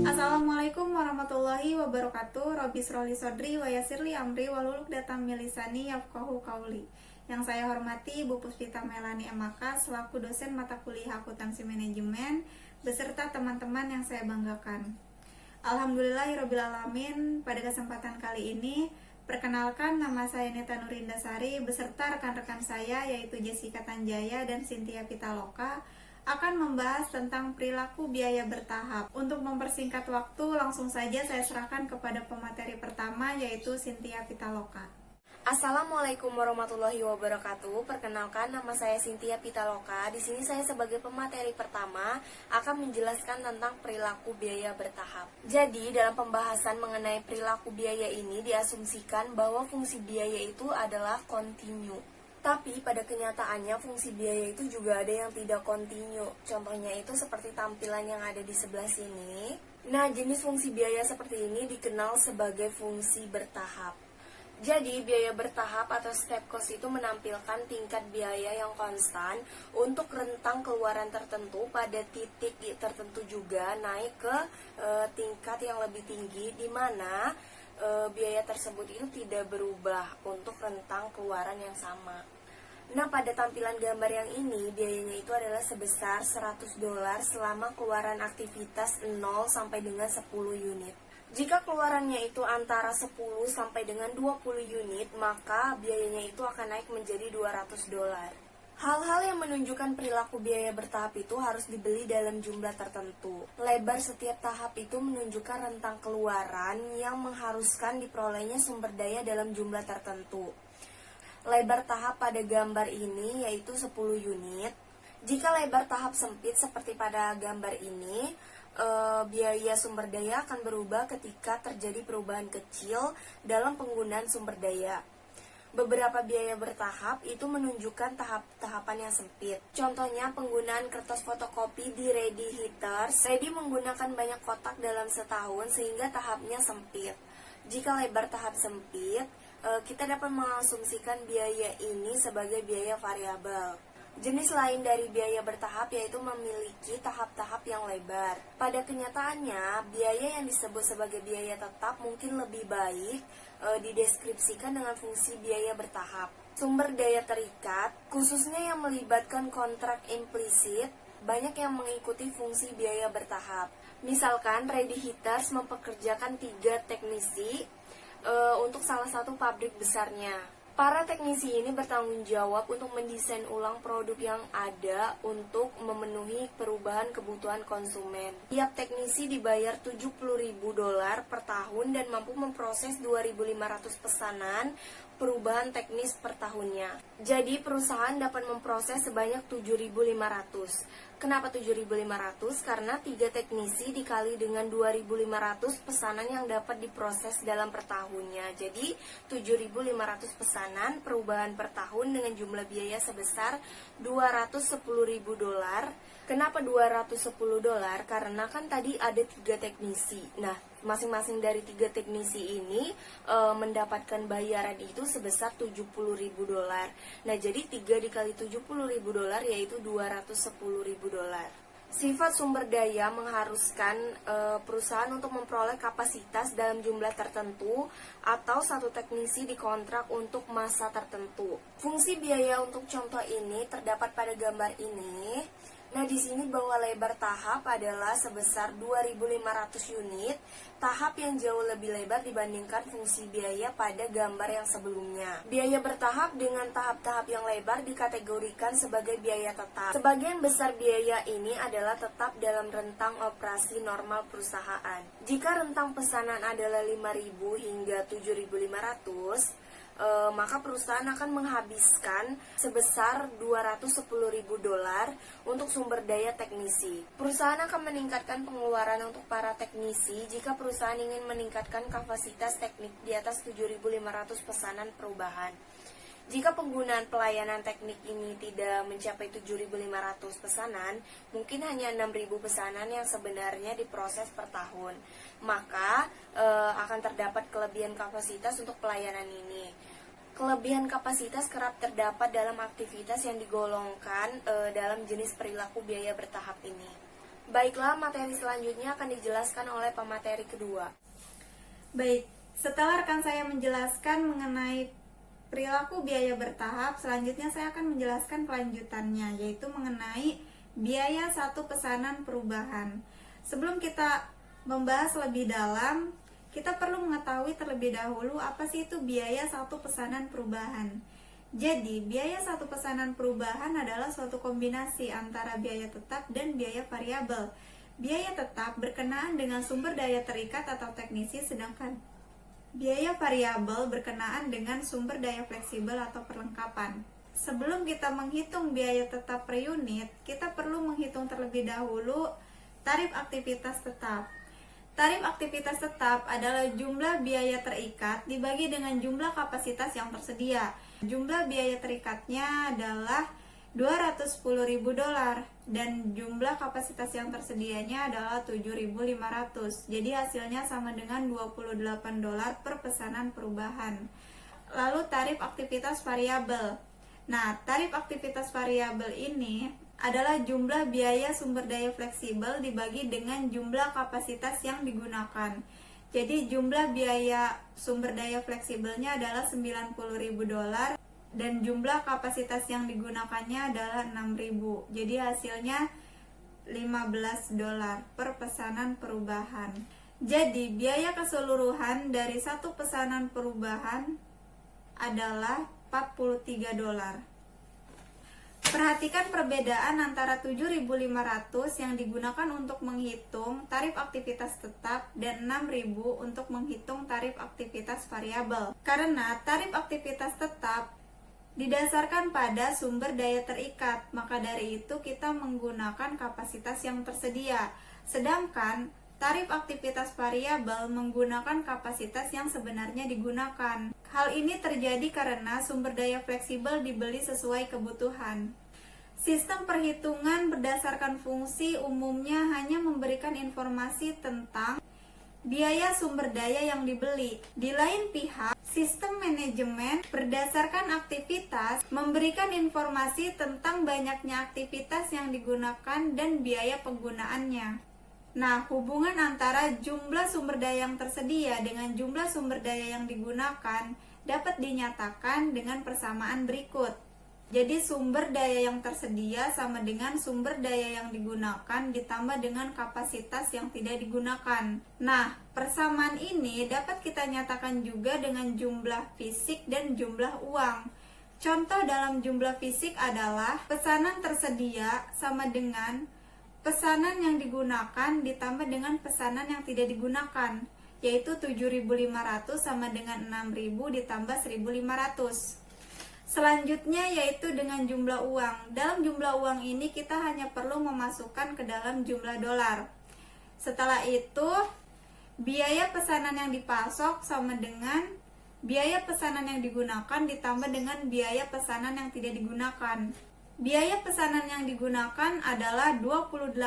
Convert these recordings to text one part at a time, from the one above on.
Assalamualaikum warahmatullahi wabarakatuh. Robbi sroli sodri wa yassirli amri waluluk datam milisani yafqahu qauli. Yang saya hormati Ibu Puspita Melani Emaka selaku dosen mata kuliah akuntansi manajemen beserta teman-teman yang saya banggakan. Alhamdulillahirabbil alamin. Pada kesempatan kali ini perkenalkan, nama saya Neta Nurindasari beserta rekan-rekan saya yaitu Jessica Tanjaya dan Cynthia Pitaloka akan membahas tentang perilaku biaya bertahap. Untuk mempersingkat waktu, langsung saja saya serahkan kepada pemateri pertama yaitu Cynthia Pitaloka. Assalamualaikum warahmatullahi wabarakatuh. Perkenalkan, nama saya Cynthia Pitaloka. Di sini saya sebagai pemateri pertama akan menjelaskan tentang perilaku biaya bertahap. Jadi, dalam pembahasan mengenai perilaku biaya ini diasumsikan bahwa fungsi biaya itu adalah kontinu. Tapi pada kenyataannya fungsi biaya itu juga ada yang tidak kontinu. Contohnya itu seperti tampilan yang ada di sebelah sini. Nah, jenis fungsi biaya seperti ini dikenal sebagai fungsi bertahap. Jadi, biaya bertahap atau step cost itu menampilkan tingkat biaya yang konstan untuk rentang keluaran tertentu pada titik tertentu juga naik ke tingkat yang lebih tinggi, di mana biaya tersebut itu tidak berubah untuk rentang keluaran yang sama. Nah, pada tampilan gambar yang ini, biayanya itu adalah sebesar $100 selama keluaran aktivitas 0 sampai dengan 10 unit. Jika keluarannya itu antara 10 sampai dengan 20 unit, maka biayanya itu akan naik menjadi $200. Hal-hal yang menunjukkan perilaku biaya bertahap itu harus dibeli dalam jumlah tertentu. Lebar setiap tahap itu menunjukkan rentang keluaran yang mengharuskan diperolehnya sumber daya dalam jumlah tertentu. Lebar tahap pada gambar ini yaitu 10 unit. Jika lebar tahap sempit seperti pada gambar ini, biaya sumber daya akan berubah ketika terjadi perubahan kecil dalam penggunaan sumber daya. Beberapa biaya bertahap itu menunjukkan tahap-tahapan yang sempit. Contohnya penggunaan kertas fotokopi di ready heaters. Ready menggunakan banyak kotak dalam setahun sehingga tahapnya sempit. Jika lebar tahap sempit, kita dapat mengasumsikan biaya ini sebagai biaya variabel. Jenis lain dari biaya bertahap yaitu memiliki tahap-tahap yang lebar. Pada kenyataannya, biaya yang disebut sebagai biaya tetap mungkin lebih baik dideskripsikan dengan fungsi biaya bertahap. Sumber daya terikat, khususnya yang melibatkan kontrak implisit, banyak yang mengikuti fungsi biaya bertahap. Misalkan, Ready Heaters mempekerjakan 3 teknisi untuk salah satu pabrik besarnya. Para teknisi ini bertanggung jawab untuk mendesain ulang produk yang ada untuk memenuhi perubahan kebutuhan konsumen. Tiap teknisi dibayar $70.000 per tahun dan mampu memproses 2.500 pesanan perubahan teknis per tahunnya. Jadi perusahaan dapat memproses sebanyak 7.500. Kenapa 7.500? Karena 3 teknisi dikali dengan 2.500 pesanan yang dapat diproses dalam per tahunnya. Jadi 7.500 pesanan perubahan per tahun dengan jumlah biaya sebesar $210.000. Kenapa $210? Karena kan tadi ada 3 teknisi. Nah, masing-masing dari 3 teknisi ini mendapatkan bayaran itu sebesar $70.000. Nah, jadi 3 dikali $70.000 yaitu $210.000. Sifat sumber daya mengharuskan perusahaan untuk memperoleh kapasitas dalam jumlah tertentu atau satu teknisi dikontrak untuk masa tertentu. Fungsi biaya untuk contoh ini terdapat pada gambar ini. Nah, di sini bahwa lebar tahap adalah sebesar 2.500 unit, tahap yang jauh lebih lebar dibandingkan fungsi biaya pada gambar yang sebelumnya. Biaya bertahap dengan tahap-tahap yang lebar dikategorikan sebagai biaya tetap. Sebagian besar biaya ini adalah tetap dalam rentang operasi normal perusahaan. Jika rentang pesanan adalah 5.000 hingga 7.500, maka perusahaan akan menghabiskan sebesar $210.000 untuk sumber daya teknisi. Perusahaan akan meningkatkan pengeluaran untuk para teknisi jika perusahaan ingin meningkatkan kapasitas teknik di atas 7.500 pesanan perubahan. Jika penggunaan pelayanan teknik ini tidak mencapai 7.500 pesanan, mungkin hanya 6.000 pesanan yang sebenarnya diproses per tahun, maka akan terdapat kelebihan kapasitas untuk pelayanan ini. Kelebihan kapasitas kerap terdapat dalam aktivitas yang digolongkan dalam jenis perilaku biaya bertahap ini. Baiklah, materi selanjutnya akan dijelaskan oleh pemateri kedua. Baik, setelah rekan saya menjelaskan mengenai perilaku biaya bertahap, selanjutnya saya akan menjelaskan kelanjutannya, yaitu mengenai biaya satu pesanan perubahan. Sebelum kita membahas lebih dalam, kita perlu mengetahui terlebih dahulu apa sih itu biaya satu pesanan perubahan. Jadi, biaya satu pesanan perubahan adalah suatu kombinasi antara biaya tetap dan biaya variabel. Biaya tetap berkenaan dengan sumber daya terikat atau teknisi, sedangkan biaya variabel berkenaan dengan sumber daya fleksibel atau perlengkapan. Sebelum kita menghitung biaya tetap per unit, kita perlu menghitung terlebih dahulu tarif aktivitas tetap. Tarif aktivitas tetap adalah jumlah biaya terikat dibagi dengan jumlah kapasitas yang tersedia. Jumlah biaya terikatnya adalah $210.000 dan jumlah kapasitas yang tersedianya adalah 7.500. Jadi hasilnya sama dengan $28 per pesanan perubahan. Lalu tarif aktivitas variabel. Nah, tarif aktivitas variabel ini adalah jumlah biaya sumber daya fleksibel dibagi dengan jumlah kapasitas yang digunakan. Jadi jumlah biaya sumber daya fleksibelnya adalah $90.000 dan jumlah kapasitas yang digunakannya adalah 6.000. Jadi hasilnya $15 per pesanan perubahan. Jadi biaya keseluruhan dari satu pesanan perubahan adalah $43. Perhatikan perbedaan antara 7.500 yang digunakan untuk menghitung tarif aktivitas tetap dan 6.000 untuk menghitung tarif aktivitas variabel. Karena tarif aktivitas tetap didasarkan pada sumber daya terikat, maka dari itu kita menggunakan kapasitas yang tersedia. Sedangkan tarif aktivitas variabel menggunakan kapasitas yang sebenarnya digunakan. Hal ini terjadi karena sumber daya fleksibel dibeli sesuai kebutuhan. Sistem perhitungan berdasarkan fungsi umumnya hanya memberikan informasi tentang biaya sumber daya yang dibeli. Di lain pihak, sistem manajemen berdasarkan aktivitas memberikan informasi tentang banyaknya aktivitas yang digunakan dan biaya penggunaannya. Nah, hubungan antara jumlah sumber daya yang tersedia dengan jumlah sumber daya yang digunakan dapat dinyatakan dengan persamaan berikut. Jadi sumber daya yang tersedia sama dengan sumber daya yang digunakan ditambah dengan kapasitas yang tidak digunakan. Nah, persamaan ini dapat kita nyatakan juga dengan jumlah fisik dan jumlah uang. Contoh dalam jumlah fisik adalah pesanan tersedia sama dengan pesanan yang digunakan ditambah dengan pesanan yang tidak digunakan, yaitu 7.500 sama dengan 6.000 ditambah 1.500. Selanjutnya yaitu dengan jumlah uang. Dalam jumlah uang ini kita hanya perlu memasukkan ke dalam jumlah dolar. Setelah itu, biaya pesanan yang dipasok sama dengan biaya pesanan yang digunakan ditambah dengan biaya pesanan yang tidak digunakan. Biaya pesanan yang digunakan adalah $28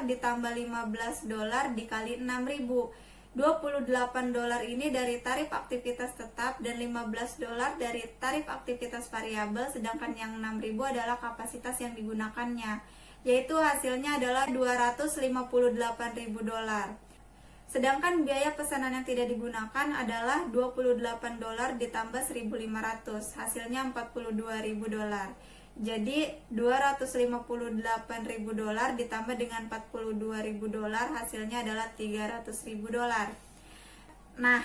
ditambah $15 dikali 6.000. $28 ini dari tarif aktivitas tetap dan $15 dari tarif aktivitas variabel, sedangkan yang 6.000 adalah kapasitas yang digunakannya, yaitu hasilnya adalah $258.000. Sedangkan biaya pesanan yang tidak digunakan adalah $28 ditambah 1.500, hasilnya $42.000. Jadi $258.000 ditambah dengan $42.000 hasilnya adalah $300.000. Nah,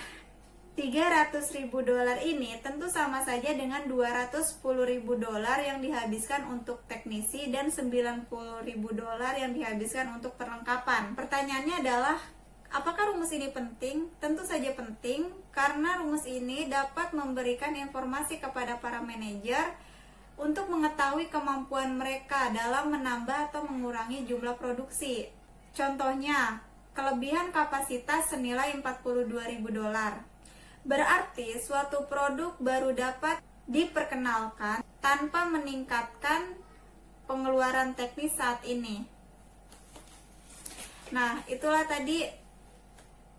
$300.000 ini tentu sama saja dengan $210.000 yang dihabiskan untuk teknisi dan $90.000 yang dihabiskan untuk perlengkapan. Pertanyaannya adalah, apakah rumus ini penting? Tentu saja penting, karena rumus ini dapat memberikan informasi kepada para manajer untuk mengetahui kemampuan mereka dalam menambah atau mengurangi jumlah produksi. Contohnya, kelebihan kapasitas senilai $42.000. Berarti suatu produk baru dapat diperkenalkan tanpa meningkatkan pengeluaran teknis saat ini. Nah, itulah tadi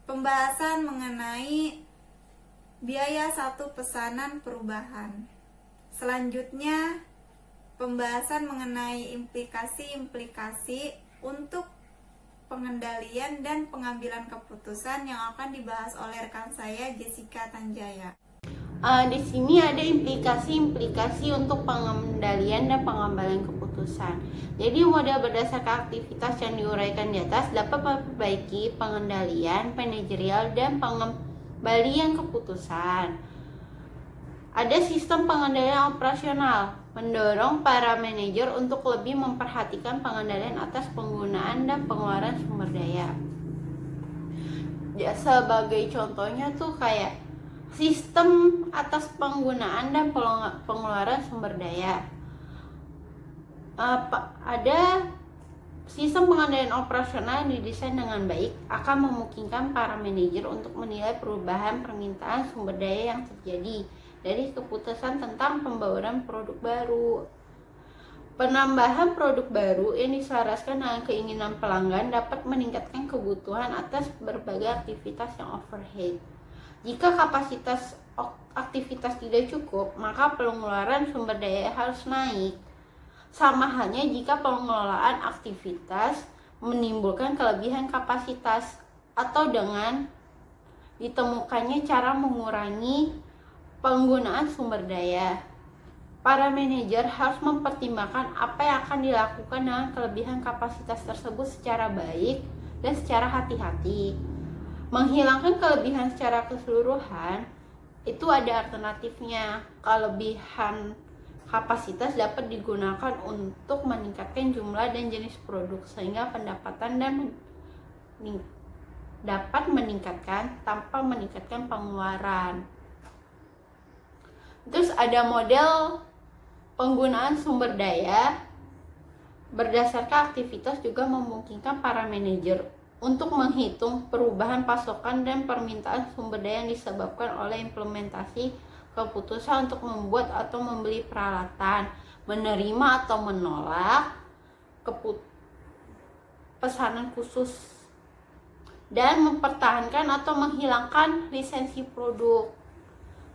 pembahasan mengenai biaya satu pesanan perubahan. Selanjutnya, pembahasan mengenai implikasi-implikasi untuk pengendalian dan pengambilan keputusan yang akan dibahas oleh rekan saya Jessica Tanjaya. Di sini ada implikasi-implikasi untuk pengendalian dan pengambilan keputusan. Jadi model berdasarkan aktivitas yang diuraikan di atas dapat memperbaiki pengendalian, manajerial, dan pengembalian keputusan. Ada sistem pengendalian operasional, mendorong para manajer untuk lebih memperhatikan pengendalian atas penggunaan dan pengeluaran sumber daya. Ya, sebagai contohnya tuh kayak sistem atas penggunaan dan pengeluaran sumber daya. Ada sistem pengendalian operasional yang didesain dengan baik akan memungkinkan para manajer untuk menilai perubahan permintaan sumber daya yang terjadi dari keputusan tentang pembauran produk baru. Penambahan produk baru yang diselaraskan dengan keinginan pelanggan dapat meningkatkan kebutuhan atas berbagai aktivitas yang overhead. Jika kapasitas aktivitas tidak cukup, maka pengeluaran sumber daya harus naik. Sama halnya jika pengelolaan aktivitas menimbulkan kelebihan kapasitas atau dengan ditemukannya cara mengurangi penggunaan sumber daya. Para manajer harus mempertimbangkan apa yang akan dilakukan dengan kelebihan kapasitas tersebut secara baik dan secara hati-hati. Menghilangkan kelebihan secara keseluruhan itu ada alternatifnya. Kelebihan kapasitas dapat digunakan untuk meningkatkan jumlah dan jenis produk sehingga pendapatan dan dapat meningkatkan tanpa meningkatkan pengeluaran. Terus ada model penggunaan sumber daya berdasarkan aktivitas juga memungkinkan para manajer untuk menghitung perubahan pasokan dan permintaan sumber daya yang disebabkan oleh implementasi keputusan untuk membuat atau membeli peralatan, menerima atau menolak pesanan khusus, dan mempertahankan atau menghilangkan lisensi produk.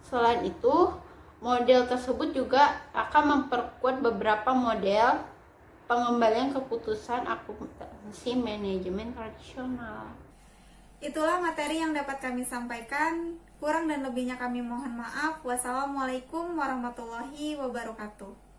Selain itu, model tersebut juga akan memperkuat beberapa model pengembalian keputusan akuntansi manajemen tradisional. Itulah materi yang dapat kami sampaikan. Kurang dan lebihnya kami mohon maaf. Wassalamualaikum warahmatullahi wabarakatuh.